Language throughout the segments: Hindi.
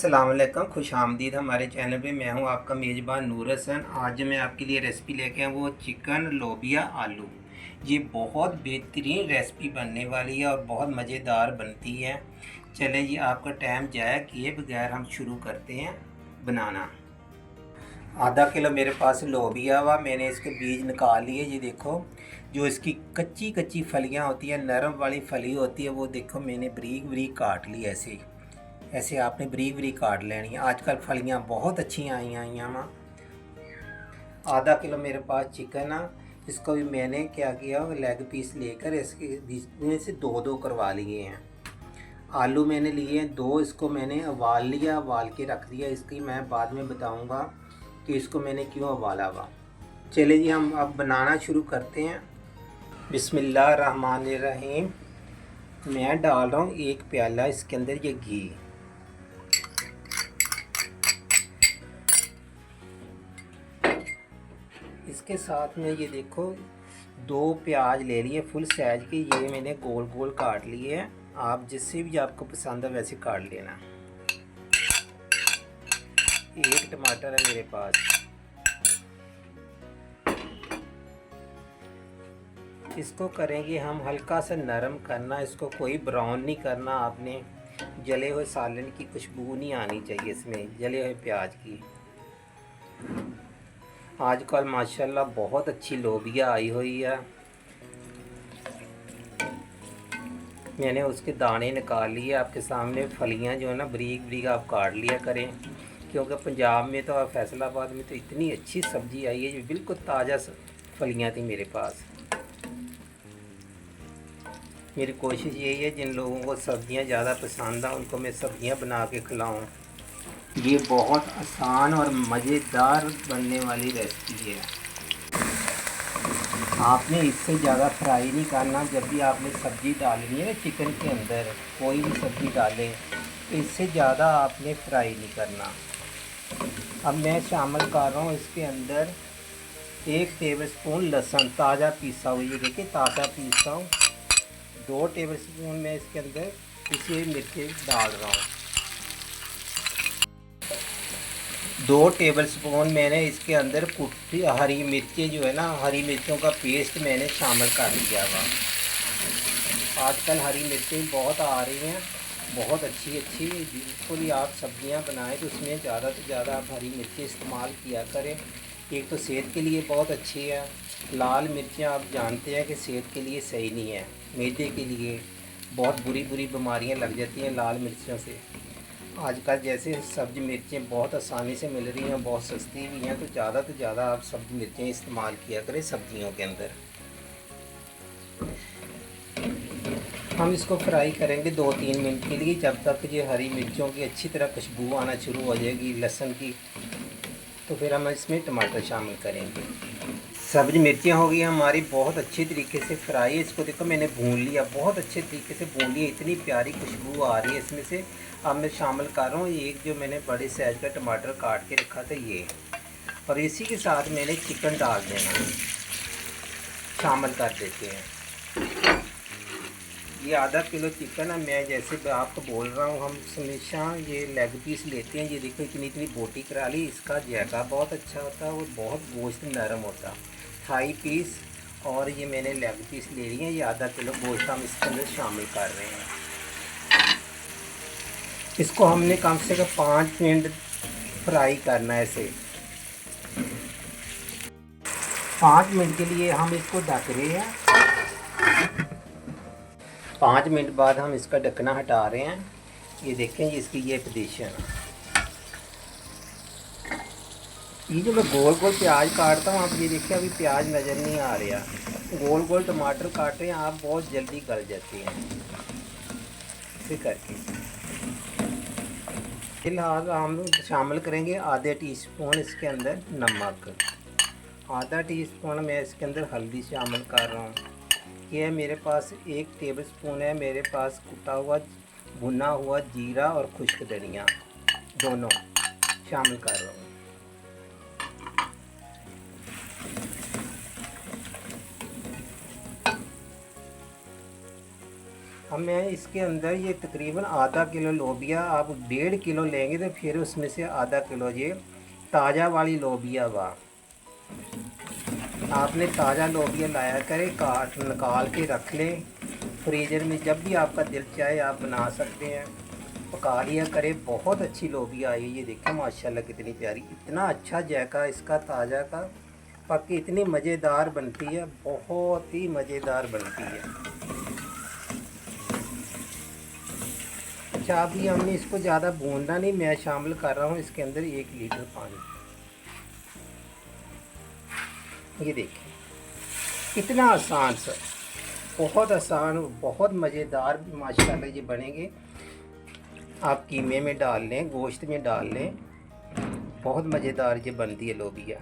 अस्सलाम वालेकुम, खुश आमदीद हमारे चैनल पे। मैं हूं आपका मेज़बान नूर हसन। आज जो मैं आपके लिए रेसिपी लेके आया वो चिकन लोबिया आलू। ये बहुत बेहतरीन रेसिपी बनने वाली है और बहुत मज़ेदार बनती है। चलें जी, आपका टाइम ज़ाया किए बगैर हम शुरू करते हैं बनाना। आधा किलो मेरे पास लोबिया हुआ, मैंने इसके बीज निकाल लिए। ये देखो, जो इसकी कच्ची कच्ची फलियां होती हैं, नरम वाली फली होती है, वो देखो मैंने बारीक बारीक काट ली। ऐसे ऐसे आपने बारीक बारीक काट लेनी है। आजकल फलियां बहुत अच्छी आई हैं माँ। आधा किलो मेरे पास चिकन है। इसको भी मैंने क्या किया, लेग पीस लेकर इसके बीच में से दो दो करवा लिए हैं। आलू मैंने लिए हैं दो, इसको मैंने उबाल लिया, उबाल के रख दिया। इसकी मैं बाद में बताऊंगा कि इसको मैंने क्यों उबाला हुआ। चलिए जी, हम अब बनाना शुरू करते हैं। बिस्मिल्लाहिर्रहमानिर्रहीम। मैं डाल रहा हूँ एक प्याला इसके अंदर ये घी। इसके साथ में ये देखो, दो प्याज ले लिए फुल साइज के। ये मैंने गोल गोल काट लिए हैं। आप जिससे भी आपको पसंद है वैसे काट लेना। एक टमाटर है मेरे पास। इसको करेंगे हम हल्का सा नरम करना। इसको कोई ब्राउन नहीं करना आपने। जले हुए सालन की खुशबू नहीं आनी चाहिए इसमें, जले हुए प्याज की। आजकल माशाल्लाह बहुत अच्छी लोबिया आई हुई है। मैंने उसके दाने निकाल लिए आपके सामने। फलियां जो है ना, बारीक बारीक आप काट लिया करें, क्योंकि पंजाब में तो और फैसलाबाद में तो इतनी अच्छी सब्ज़ी आई है। जो बिल्कुल ताज़ा फलियां थी मेरे पास। मेरी कोशिश यही है, जिन लोगों को सब्ज़ियां ज़्यादा पसंद आ उनको मैं सब्ज़ियां बना के खिलाऊँ। ये बहुत आसान और मज़ेदार बनने वाली रेसिपी है। आपने इससे ज़्यादा फ्राई नहीं करना। जब भी आपने सब्ज़ी डालनी है ना चिकन के अंदर, कोई भी सब्ज़ी डालें, इससे ज़्यादा आपने फ्राई नहीं करना। अब मैं शामिल कर रहा हूँ इसके अंदर 1 टेबलस्पून लहसुन ताज़ा पीसा हुआ। ये देखिए ताज़ा पीसा हूँ। 2 टेबलस्पून मैं इसके अंदर पिसी मिर्ची डाल रहा हूँ। 2 टेबलस्पून मैंने इसके अंदर कुटी हरी मिर्ची जो है ना, हरी मिर्चों का पेस्ट मैंने शामिल कर दिया हुआ। आजकल हरी मिर्चें बहुत आ रही हैं, बहुत अच्छी अच्छी। बिल्कुल ही आप सब्जियां बनाएं तो उसमें ज़्यादा से ज़्यादा आप हरी मिर्चें इस्तेमाल किया करें। एक तो सेहत के लिए बहुत अच्छी है। लाल मिर्चें आप जानते हैं कि सेहत के लिए सही नहीं है। मैदे के लिए बहुत बुरी बुरी बीमारियां लग जाती हैं लाल मिर्चों से। आजकल जैसे सब्ज़ी मिर्चें बहुत आसानी से मिल रही हैं, बहुत सस्ती भी हैं, तो ज़्यादा से ज़्यादा आप सब्ज़ी मिर्चें इस्तेमाल किया करें सब्जियों के अंदर। हम इसको फ्राई करेंगे 2-3 मिनट के लिए, जब तक ये हरी मिर्चों की अच्छी तरह खुशबू आना शुरू हो जाएगी, लहसुन की। तो फिर हम इसमें टमाटर शामिल करेंगे। सब्ज़ी मिर्चियाँ हो गई हमारी बहुत अच्छी तरीके से फ्राई। इसको देखो मैंने भून लिया, बहुत अच्छे तरीके से भून लिया। इतनी प्यारी खुशबू आ रही है इसमें से। अब मैं शामिल कर रहा हूँ एक जो मैंने बड़े साइज़ का टमाटर काट के रखा था ये, और इसी के साथ मैंने चिकन डाल देना, शामिल कर देते हैं। ये आधा किलो चिकन है। मैं जैसे आपको बोल रहा हूँ, हम हमेशा ये लेग पीस लेते हैं। ये देखो इतनी इतनी बोटी करा ली। इसका जायका बहुत अच्छा होता है और बहुत गोश्त नरम होता है। थाई पीस और ये मैंने लेग पीस ले लिए हैं। ये आधा किलो गोश्त हम इसके अंदर शामिल कर रहे हैं। इसको हमने कम से कम 5 मिनट फ्राई करना है। ऐसे 5 मिनट के लिए हम इसको ढक रहे हैं। 5 मिनट बाद हम इसका ढक्कना हटा रहे हैं। ये देखें इसकी ये पोजीशन। ये जो मैं गोल गोल प्याज काटता हूँ, आप ये देखिए अभी प्याज नज़र नहीं आ रहा। गोल गोल टमाटर काट रहे हैं आप, बहुत जल्दी गल जाते हैं इसे करके। फिलहाल हम शामिल करेंगे आधे टीस्पून इसके अंदर नमक। आधा टीस्पून मैं इसके अंदर हल्दी शामिल कर रहा हूँ। ये मेरे पास 1 टेबलस्पून है मेरे पास कुटा हुआ भुना हुआ जीरा और खुश्क धनिया, दोनों शामिल कर रहा हूँ। अब मैं इसके अंदर ये तकरीबन आधा किलो लोबिया, आप 1.5 किलो लेंगे तो फिर उसमें से आधा किलो ये ताज़ा वाली लोबिया वा आपने ताज़ा लोबिया लाया करें, काट निकाल के रख लें फ्रीज़र में। जब भी आपका दिल चाहे आप बना सकते हैं, पका लिया करें। बहुत अच्छी लोबिया आई है, ये देखें माशाल्लाह कितनी प्यारी, इतना अच्छा जायका इसका ताज़ा का, बाकी इतनी मज़ेदार बनती है, बहुत ही मज़ेदार बनती है। अच्छा, अभी हमने इसको ज़्यादा भूनना नहीं, मैं शामिल कर रहा हूँ इसके अंदर 1 लीटर पानी। ये देखिए कितना आसान सा, बहुत आसान, बहुत मज़ेदार माशाल्लाह ये बनेंगे। आप कीमे में डाल लें, गोश्त में डाल लें, बहुत मज़ेदार ये बनती है लोबिया।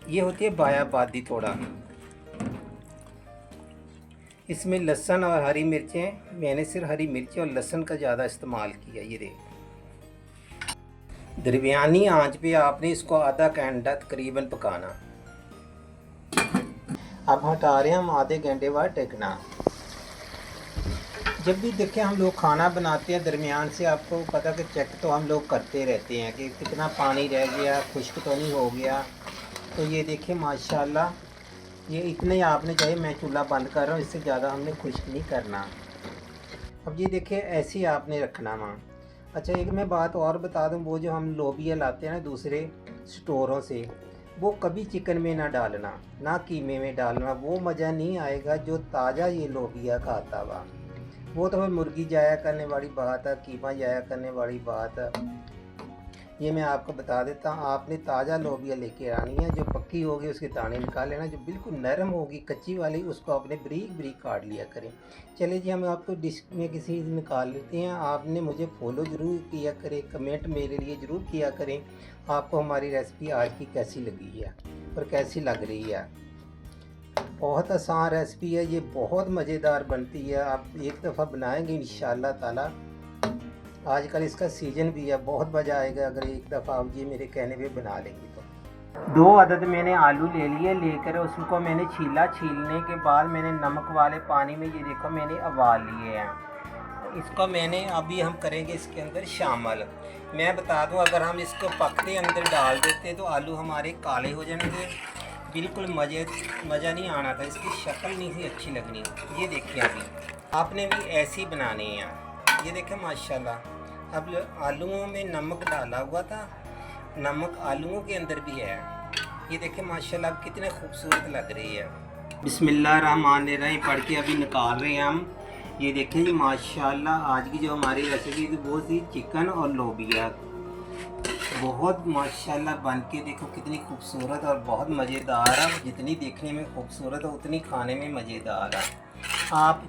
ये होती है बायाबादी थोड़ा। इसमें लहसुन और हरी मिर्चें, मैंने सिर्फ हरी मिर्चें और लहसुन का ज़्यादा इस्तेमाल किया। ये देख, दरमियानी आंच पे आपने इसको आधा घंटा तकरीबन पकाना। अब हटा रहे हैं हम आधे घंटे बाद टेकना। जब भी देखें हम लोग खाना बनाते हैं दरमियान से, आपको पता कि चेक तो हम लोग करते रहते हैं कि कितना पानी रह गया, खुश्क तो नहीं हो गया। तो ये देखिए माशाल्लाह, ये इतने आपने चाहिए। मैं चूल्हा बंद कर रहा हूँ, इससे ज़्यादा हमने खुश्क नहीं करना। अब ये देखिए ऐसे ही आपने रखना वहाँ। अच्छा, एक मैं बात और बता दूँ, वो जो हम लोबिया लाते हैं ना दूसरे स्टोरों से, वो कभी चिकन में ना डालना, ना कीमे में डालना, वो मज़ा नहीं आएगा जो ताज़ा ये लोबिया का आता हुआ। वो तो मुर्गी जाया करने वाली बात है, कीमा जाया करने वाली बात है। ये मैं आपको बता देता हूँ, आपने ताज़ा लोबिया लेके आनी है। जो पक्की होगी उसके दाने निकाल लेना, जो बिल्कुल नरम होगी कच्ची वाली उसको आपने बारीक बारीक काट लिया करें। चलिए जी, हम आपको डिश में किसी निकाल लेते हैं। आपने मुझे फॉलो ज़रूर किया करें, कमेंट मेरे लिए ज़रूर किया करें आपको हमारी रेसिपी आज की कैसी लगी है और कैसी लग रही है। बहुत आसान रेसिपी है ये, बहुत मज़ेदार बनती है। आप एक दफ़ा बनाएंगे इंशाअल्लाह ताला। आजकल इसका सीज़न भी है, बहुत मज़ा आएगा अगर एक दफ़ा आप ये मेरे कहने पे बना लेंगे तो। 2 अदद मैंने आलू ले लिए, लेकर उसको मैंने छीला। छीलने के बाद मैंने नमक वाले पानी में, ये देखो मैंने उबाल लिए हैं। इसको मैंने अभी हम करेंगे इसके अंदर शामिल। मैं बता दूं, अगर हम इसको पकते अंदर डाल देते तो आलू हमारे काले हो जाएंगे, बिल्कुल मज़ा नहीं आना था, इसकी शक्ल नहीं सी अच्छी लगनी। ये देखिए अभी आपने भी ऐसे ही बनाने हैं। ये देखें माशाल्लाह, अब आलूओं में नमक डाला हुआ था, नमक आलूओं के अंदर भी है। ये देखें माशाल्लाह अब कितने खूबसूरत लग रही है। बिस्मिल्लाहिर्रहमानिर्रहीम पढ़ के अभी निकाल रहे हैं हम। ये देखें जी माशाल्लाह, आज की जो हमारी रेसिपी थी वो थी चिकन और लोबिया। बहुत माशाल्लाह बन के देखो कितनी खूबसूरत और बहुत मज़ेदार है। जितनी देखने में खूबसूरत है उतनी खाने में मज़ेदार है। आप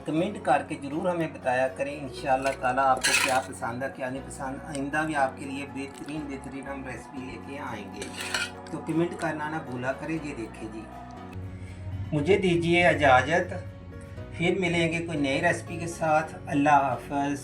कमेंट करके ज़रूर हमें बताया करें इंशाअल्लाह ताला आपको क्या पसंद है क्या नहीं पसंद। आइंदा भी आपके लिए बेहतरीन हम रेसिपी लेके आएंगे, तो कमेंट करना ना भूला करें। ये देखिए जी, मुझे दीजिए इजाज़त, फिर मिलेंगे कोई नई रेसिपी के साथ। अल्लाह हाफ़िज़।